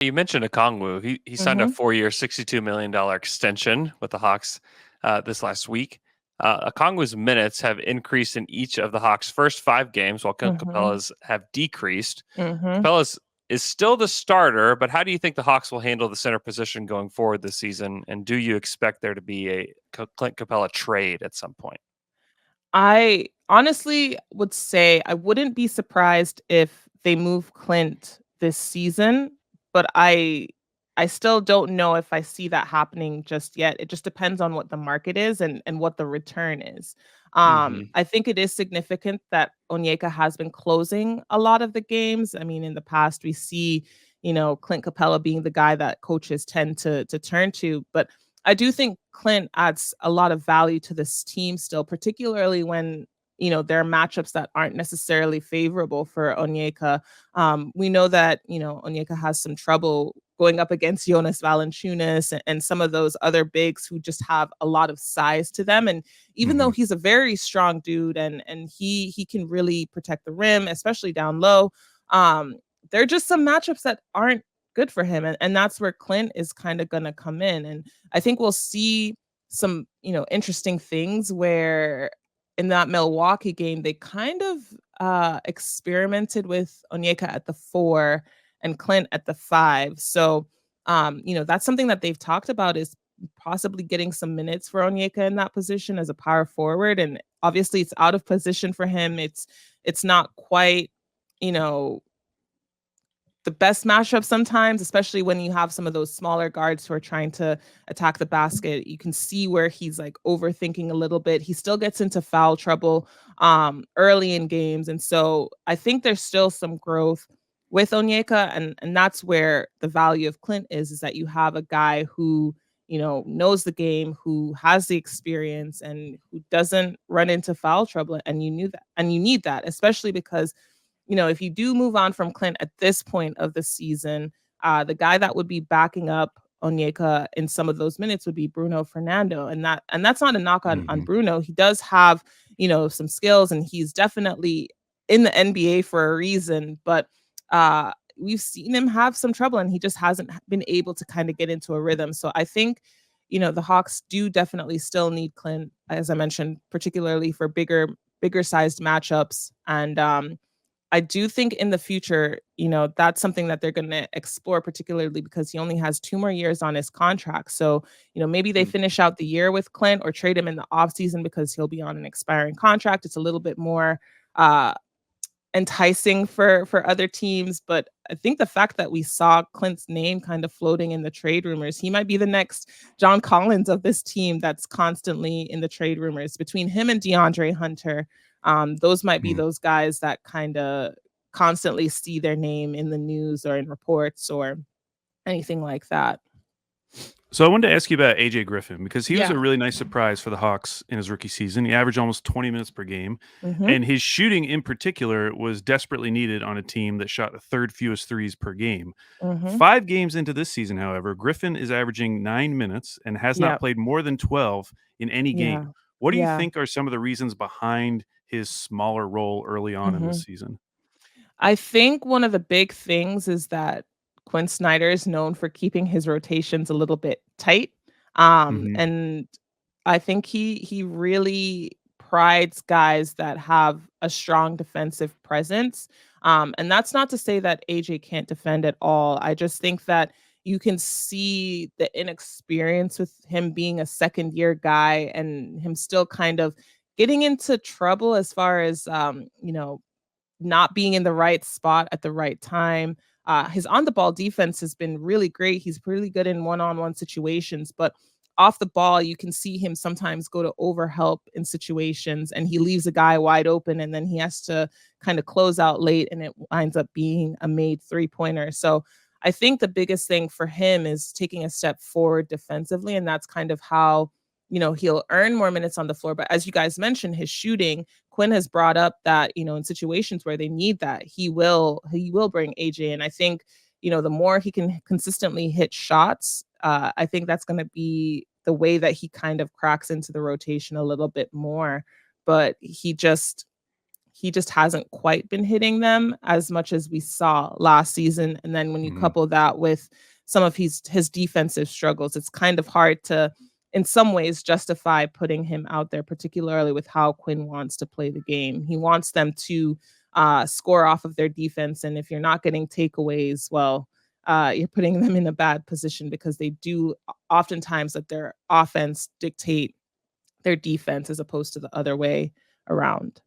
You mentioned Okongwu. He signed a Mhm. 4-year, $62 million extension with the Hawks this last week. Okongwu's minutes have increased in each of the Hawks' first 5 games, while Clint Mhm. Capela's have decreased. Mhm. Capela's is still the starter, but how do you think the Hawks will handle the center position going forward this season? And do you expect there to be a Clint Capela trade at some point? I honestly would say I wouldn't be surprised if they move Clint this season, but I still don't know if I see that happening just yet. It just depends on what the market is and what the return is. Hmm. I think it is significant that Onyeka has been closing a lot of the games. I mean, in the past we see, Clint Capella being the guy that coaches tend to turn to, but I do think Clint adds a lot of value to this team still, particularly when there are matchups that aren't necessarily favorable for Onyeka. We know that Onyeka has some trouble going up against Jonas Valanciunas and some of those other bigs who just have a lot of size to them. And even though Hmm. he's a very strong dude and he can really protect the rim, especially down low, um, there are just some matchups that aren't good for him, and that's where Clint is kind of gonna come in. And I think we'll see some, interesting things where in that Milwaukee game, they kind of experimented with Onyeka at the 4 and Clint at the 5. So, that's something that they've talked about is possibly getting some minutes for Onyeka in that position as a power forward. And obviously it's out of position for him. It's not quite, you know, the best matchup sometimes, especially when you have some of those smaller guards who are trying to attack the basket. You can see where he's like overthinking a little bit. He still gets into foul trouble early in games. And so I think there's still some growth with Onyeka. And that's where the value of Clint is that you have a guy who, knows the game, who has the experience and who doesn't run into foul trouble. And you knew that. And you need that, especially because if you do move on from Clint at this point of the season, the guy that would be backing up Onyeka in some of those minutes would be Bruno Fernando. And that's not a knock on Hmm. Bruno. He does have, some skills and he's definitely in the NBA for a reason, but we've seen him have some trouble and he just hasn't been able to kind of get into a rhythm. So I think, the Hawks do definitely still need Clint, as I mentioned, particularly for bigger sized matchups. And I do think in the future, that's something that they're going to explore, particularly because he only has 2 more years on his contract. So, maybe they finish out the year with Clint or trade him in the offseason because he'll be on an expiring contract. It's a little bit more uh, enticing for other teams. But I think the fact that we saw Clint's name kind of floating in the trade rumors, he might be the next John Collins of this team that's constantly in the trade rumors between him and DeAndre Hunter. Those might be those guys that kind of constantly see their name in the news or in reports or anything like that. So I wanted to ask you about AJ Griffin because he was Yeah. a really nice surprise for the Hawks in his rookie season. He averaged almost 20 minutes per game, Hmm. and his shooting in particular was desperately needed on a team that shot the third fewest threes per game. Hmm. 5 games into this season, however, Griffin is averaging 9 minutes and has not Yeah. played more than 12 in any Yeah. game. What do you Yeah. think are some of the reasons behind his smaller role early on in this Hmm. season? I think one of the big things is that Quinn Snyder is known for keeping his rotations a little bit tight. Hmm. And I think he really prides guys that have a strong defensive presence. And that's not to say that AJ can't defend at all. I just think that you can see the inexperience with him being a second year guy and him still kind of getting into trouble as far as not being in the right spot at the right time. His on the ball defense has been really great. He's really good in one on one situations, but off the ball, you can see him sometimes go to overhelp in situations and he leaves a guy wide open and then he has to kind of close out late and it winds up being a made 3-pointer. So I think the biggest thing for him is taking a step forward defensively. And that's kind of how, he'll earn more minutes on the floor. But as you guys mentioned, his shooting, Quinn has brought up that, in situations where they need that, he will bring AJ. And I think, the more he can consistently hit shots, I think that's going to be the way that he kind of cracks into the rotation a little bit more. But he just he just hasn't quite been hitting them as much as we saw last season. And then when you Mhm. couple that with some of his defensive struggles, it's kind of hard to, in some ways, justify putting him out there, particularly with how Quinn wants to play the game. He wants them to score off of their defense. And if you're not getting takeaways, well, you're putting them in a bad position because they do oftentimes let their offense dictate their defense as opposed to the other way around.